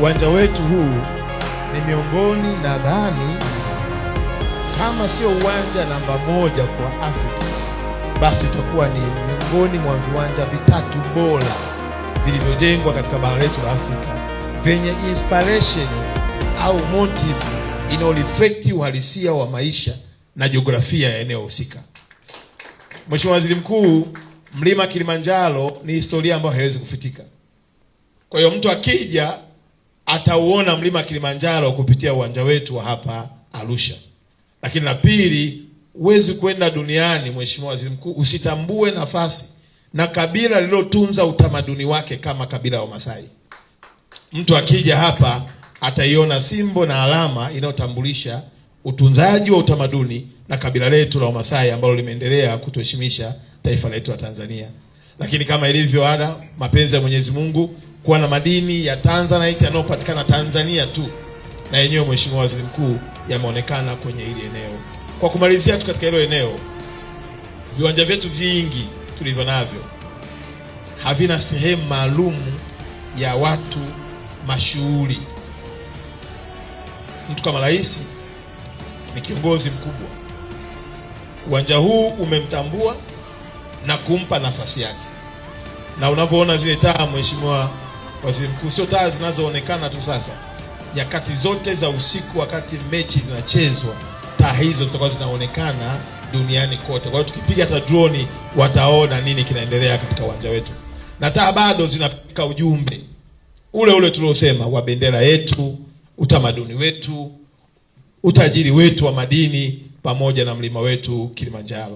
Uwanja wetu huu ni miongoni, nadhani kama sio uwanja namba 1 kwa Afrika, basi tutakuwa ni miongoni mwa viwanja vitatu bora vilivyojengwa katika bara letu la Afrika, venye inspiration au motive inayoreflect uhalisia wa maisha na jiografia ya eneo husika. Mheshimiwa Waziri Mkuu, mlima Kilimanjaro ni historia ambayo haiwezi kufitika. Kwa hiyo mtu akija atauona mlima Kilimanjaro kupitia uwanja wetu wa hapa Arusha. Lakini la pili, huwezi kwenda duniani, Mheshimiwa Waziri Mkuu, usitambue nafasi na kabila lililotunza utamaduni wake kama kabila la Wamasai. Mtu akija hapa ataiona simbo na alama inayotambulisha utunzaji wa utamaduni na kabila letu la Wamasai ambalo limeendelea kutuheshimisha taifa letu la Tanzania. Lakini kama ilivyo ada, mapenzi ya Mwenyezi Mungu, kuwa na madini ya Tanzanite yanayopatikana Tanzania tu, na yenyewe Mheshimiwa Waziri Mkuu yameonekana kwenye hili eneo. Kwa kumalizia tu katika hilo eneo, viwanja vyetu vingi tulivyo navyo havina sehemu maalum ya watu mashuhuri. Mtu kama rais ni kiongozi mkubwa. Uwanja huu umemtambua na kumpa nafasi yake. Na unavyoona zile taa, Mheshimiwa Waziri Mkuu, sio taa zinazoonekana tu sasa. Nyakati zote za usiku wakati mechi zinachezwa, taa hizo zitakuwa zinaonekana duniani kote. Kwa hiyo tukipiga hata drone wataona nini kinaendelea katika uwanja wetu. Na taa bado zinapika ujumbe ule ule tuliosema wa bendera yetu, utamaduni wetu, utajiri wetu wa madini pamoja na mlima wetu Kilimanjaro.